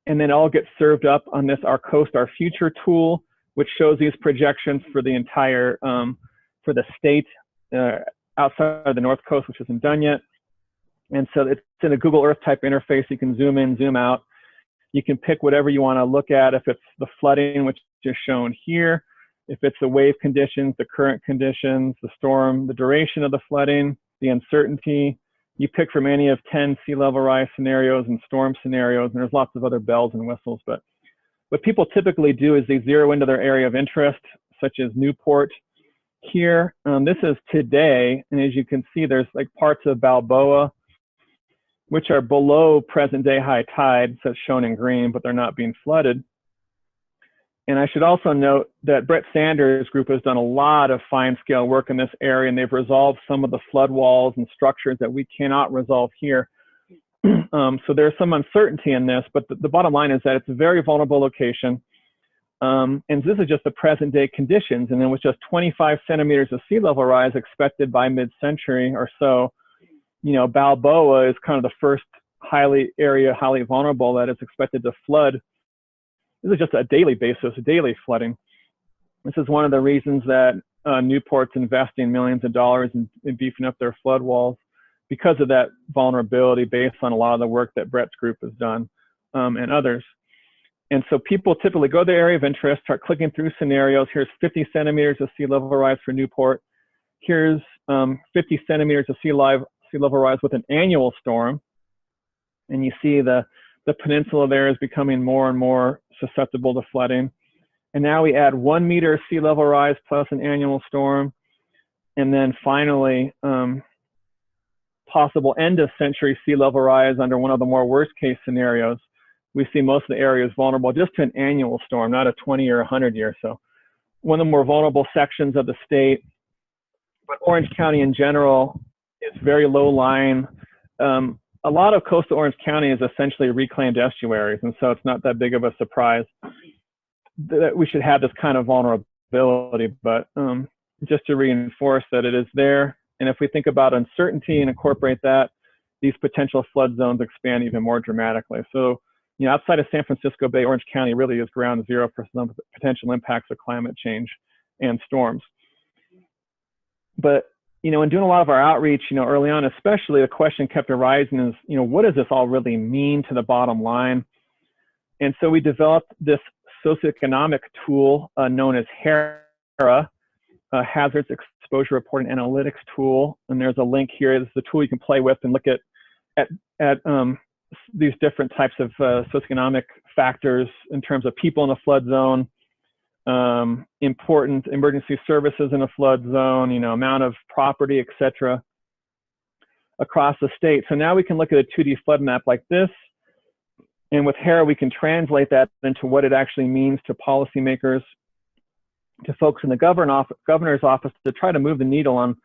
and then all gets served up on this Our Coast, Our Future tool, which shows these projections for the entire, for the state outside of the North Coast, which isn't done yet. And so it's in a Google Earth type interface. You can zoom in, zoom out. You can pick whatever you want to look at. If it's the flooding, which is shown here, if it's the wave conditions, the current conditions, the storm, the duration of the flooding, the uncertainty. You pick from any of 10 sea level rise scenarios and storm scenarios, and there's lots of other bells and whistles. But what people typically do is they zero into their area of interest, such as Newport here. This is today, and as you can see, there's like parts of Balboa, which are below present day high tide, so it's shown in green, but they're not being flooded. And I should also note that Brett Sanders' group has done a lot of fine scale work in this area, and they've resolved some of the flood walls and structures that we cannot resolve here. So there's some uncertainty in this, but the bottom line is that it's a very vulnerable location. And this is just the present day conditions. And then with just 25 centimeters of sea level rise expected by mid-century or so, you know, Balboa is kind of the first highly vulnerable that is expected to flood. This is just a daily basis, daily flooding. This is one of the reasons that Newport's investing millions of dollars in beefing up their flood walls, because of that vulnerability based on a lot of the work that Brett's group has done and others. And so people typically go to their area of interest, start clicking through scenarios. Here's 50 centimeters of sea level rise for Newport. Here's 50 centimeters of sea level rise with an annual storm. And you see the peninsula there is becoming more and more susceptible to flooding. And now we add 1 meter sea level rise plus an annual storm. And then finally, possible end of century sea level rise under one of the more worst case scenarios. We see most of the areas vulnerable just to an annual storm, not a 20 or 100 year. So one of the more vulnerable sections of the state, but Orange County in general is very low lying. A lot of coastal Orange County is essentially reclaimed estuaries, and so it's not that big of a surprise that we should have this kind of vulnerability, but just to reinforce that it is there. And if we think about uncertainty and incorporate that, these potential flood zones expand even more dramatically. So, you know, outside of San Francisco Bay, Orange County really is ground zero for some potential impacts of climate change and storms. But, you know, in doing a lot of our outreach, you know, early on, especially the question kept arising is, you know, what does this all really mean to the bottom line? And so we developed this socioeconomic tool known as HERA, Hazards Exposure Reporting Analytics tool. And there's a link here. This is the tool you can play with and look at these different types of socioeconomic factors in terms of people in a flood zone, important emergency services in a flood zone, you know, amount of property, etc., across the state. So now we can look at a 2D flood map like this, and with HERA we can translate that into what it actually means to policymakers, to folks in the governor's office, to try to move the needle on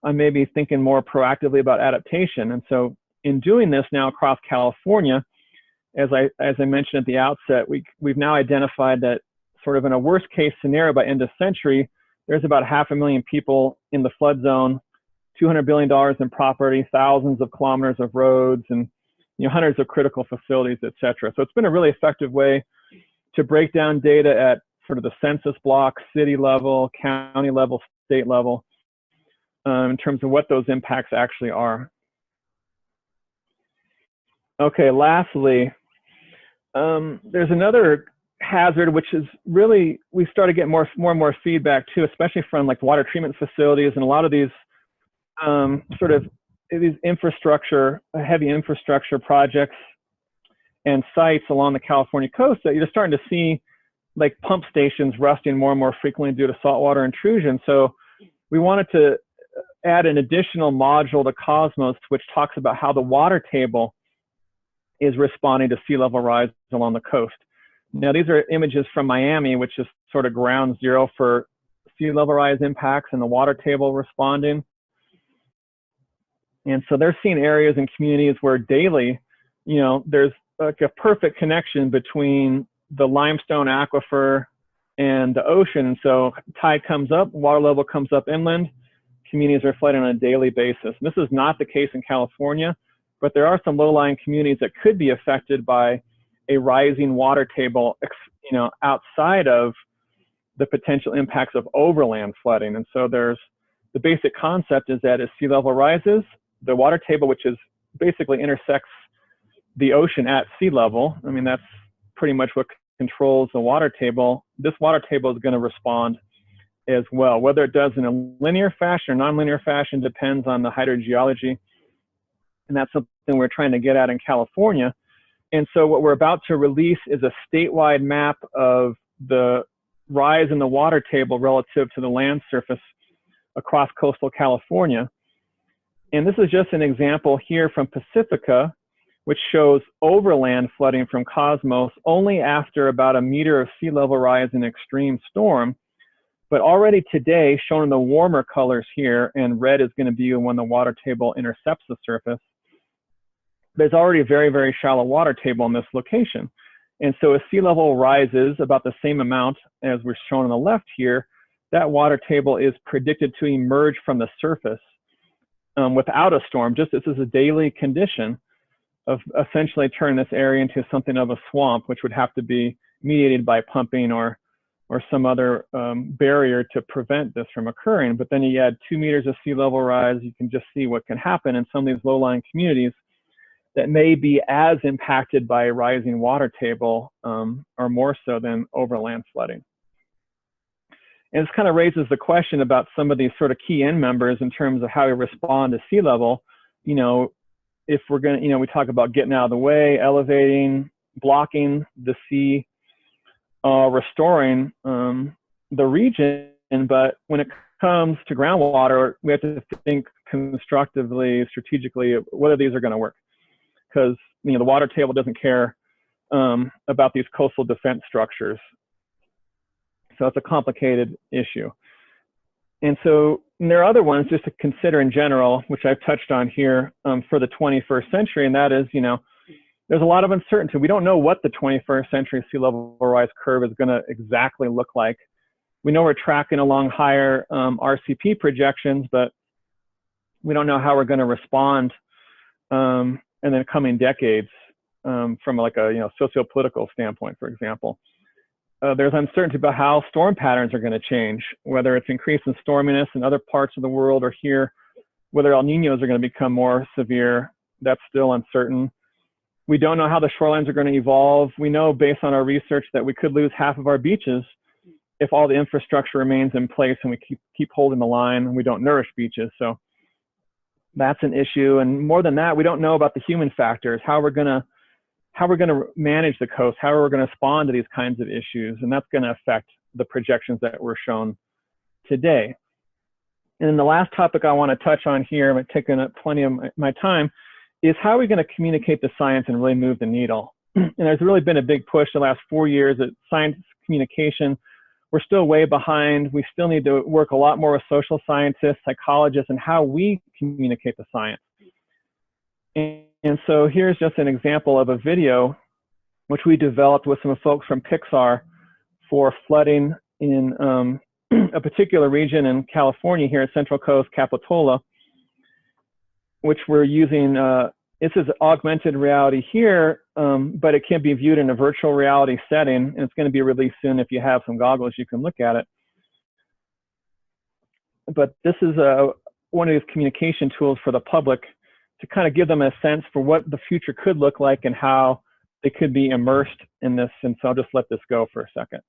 maybe thinking more proactively about adaptation. And so in doing this now across California, as I mentioned at the outset, we've now identified that sort of in a worst case scenario by end of century, there's about 500,000 people in the flood zone, $200 billion in property, thousands of kilometers of roads, and, you know, hundreds of critical facilities, et cetera. So it's been a really effective way to break down data at sort of the census block, city level, county level, state level, in terms of what those impacts actually are. Okay, lastly, there's another hazard, which is really, we started getting more and more feedback too, especially from like water treatment facilities and a lot of these sort of these infrastructure, heavy infrastructure projects and sites along the California coast, that you're starting to see like pump stations rusting more and more frequently due to saltwater intrusion. So we wanted to add an additional module to Cosmos, which talks about how the water table is responding to sea level rise along the coast. Now, these are images from Miami, which is sort of ground zero for sea level rise impacts and the water table responding. And so they're seeing areas and communities where daily, you know, there's like a perfect connection between the limestone aquifer and the ocean. And so tide comes up, water level comes up inland, communities are flooding on a daily basis. And this is not the case in California, but there are some low-lying communities that could be affected by a rising water table, you know, outside of the potential impacts of overland flooding. And so there's the basic concept is that as sea level rises, the water table, which is basically intersects the ocean at sea level, I mean, that's pretty much what controls the water table. This water table is going to respond as well. Whether it does in a linear fashion or nonlinear fashion depends on the hydrogeology. And that's something we're trying to get at in California. And so what we're about to release is a statewide map of the rise in the water table relative to the land surface across coastal California. And this is just an example here from Pacifica, which shows overland flooding from Cosmos only after about 1 meter of sea level rise in extreme storm. But already today, shown in the warmer colors here, and red is going to be when the water table intercepts the surface, there's already a very, very shallow water table in this location. And so as sea level rises about the same amount as we're shown on the left here, that water table is predicted to emerge from the surface without a storm. Just this is a daily condition of essentially turning this area into something of a swamp, which would have to be mediated by pumping or some other barrier to prevent this from occurring. But then you add 2 meters of sea level rise, you can just see what can happen in some of these low-lying communities that may be as impacted by a rising water table or more so than overland flooding. And this kind of raises the question about some of these sort of key end members in terms of how we respond to sea level. You know, if we're going to, you know, we talk about getting out of the way, elevating, blocking the sea, restoring the region, but when it comes to groundwater, we have to think constructively, strategically, whether these are going to work. Because, you know, the water table doesn't care about these coastal defense structures. So it's a complicated issue. And so there are other ones just to consider in general, which I've touched on here for the 21st century, and that is, you know, there's a lot of uncertainty. We don't know what the 21st century sea level rise curve is going to exactly look like. We know we're tracking along higher RCP projections, but we don't know how we're going to respond in the coming decades from like a, you know, socio-political standpoint, for example. There's uncertainty about how storm patterns are going to change, whether it's increase in storminess in other parts of the world or here, whether El Niños are going to become more severe. That's still uncertain. We don't know how the shorelines are going to evolve. We know based on our research that we could lose half of our beaches if all the infrastructure remains in place and we keep holding the line and we don't nourish beaches. So that's an issue. And more than that, we don't know about the human factors, how we're going to manage the coast, how we're going to respond to these kinds of issues. And that's going to affect the projections that were shown today. And then the last topic I want to touch on here, I'm taking up plenty of my time, is how are we going to communicate the science and really move the needle? And there's really been a big push the last 4 years at science communication. We're still way behind. We still need to work a lot more with social scientists, psychologists, and how we communicate the science. And so here's just an example of a video which we developed with some folks from Pixar for flooding in a particular region in California here at Central Coast, Capitola, which we're using, this is augmented reality here, but it can be viewed in a virtual reality setting, and it's going to be released soon. If you have some goggles, you can look at it. But this is one of these communication tools for the public to kind of give them a sense for what the future could look like and how they could be immersed in this. And so I'll just let this go for a second.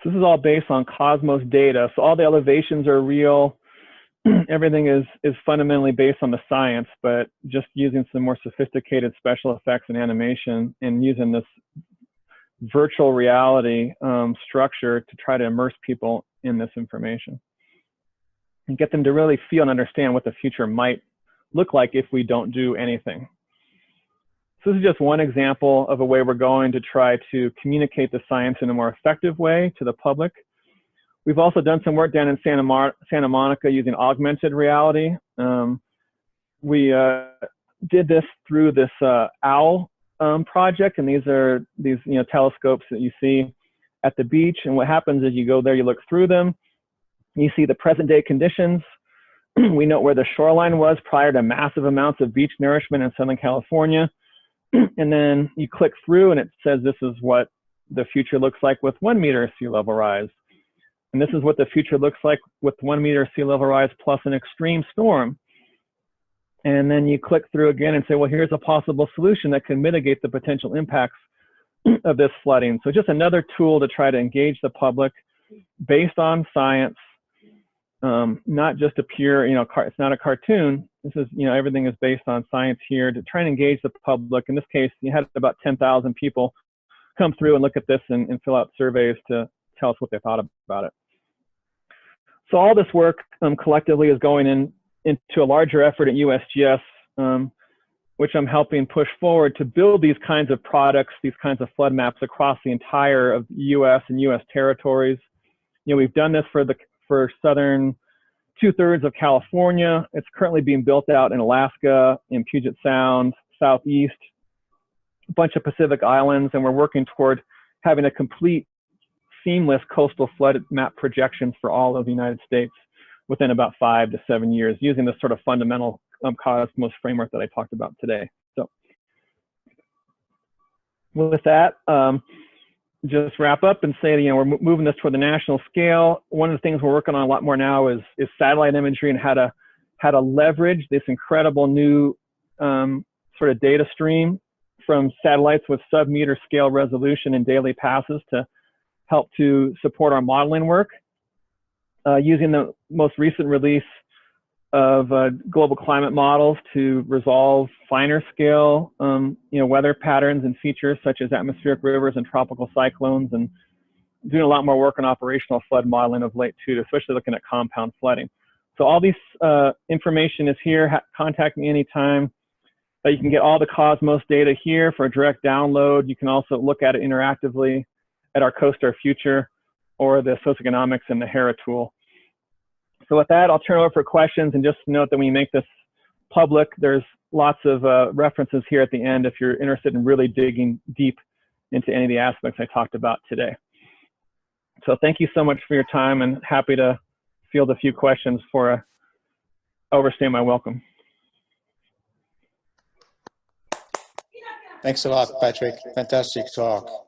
So this is all based on Cosmos data. So all the elevations are real. Everything is fundamentally based on the science, but just using some more sophisticated special effects and animation and using this virtual reality structure to try to immerse people in this information and get them to really feel and understand what the future might look like if we don't do anything. So this is just one example of a way we're going to try to communicate the science in a more effective way to the public. We've also done some work down in Santa Monica using augmented reality. We did this through this OWL project, and these are telescopes that you see at the beach. And what happens is you go there, you look through them, you see the present day conditions. We know where the shoreline was prior to massive amounts of beach nourishment in Southern California. And then you click through and it says this is what the future looks like with 1 meter sea level rise. And this is what the future looks like with 1 meter sea level rise plus an extreme storm. And then you click through again and say, well, here's a possible solution that can mitigate the potential impacts of this flooding. So just another tool to try to engage the public based on science, not just a pure, it's not a cartoon. This is, everything is based on science here to try and engage the public. In this case, you had about 10,000 people come through and look at this and fill out surveys to tell us what they thought about it. So all this work collectively is going into a larger effort at USGS, which I'm helping push forward to build these kinds of products, these kinds of flood maps across the entire of US and US territories. We've done this for southern 2/3 of California. It's currently being built out in Alaska, in Puget Sound, Southeast, a bunch of Pacific islands, and we're working toward having a complete seamless coastal flood map projections for all of the United States within about 5 to 7 years using this sort of fundamental Cosmos framework that I talked about today. So with that, just wrap up and say, we're moving this toward the national scale. One of the things we're working on a lot more now is satellite imagery and how to leverage this incredible new sort of data stream from satellites with sub-meter scale resolution and daily passes to help to support our modeling work. Using the most recent release of global climate models to resolve finer scale weather patterns and features such as atmospheric rivers and tropical cyclones, and doing a lot more work on operational flood modeling of late too, especially looking at compound flooding. So all these information is here. Contact me anytime. You can get all the Cosmos data here for a direct download. You can also look at it interactively at our CoStar Future or the socioeconomics and the HERA tool. So with that, I'll turn it over for questions, and just note that when you make this public, there's lots of references here at the end if you're interested in really digging deep into any of the aspects I talked about today. So thank you so much for your time, and happy to field a few questions before I overstay my welcome. Thanks a lot, Patrick. Fantastic talk.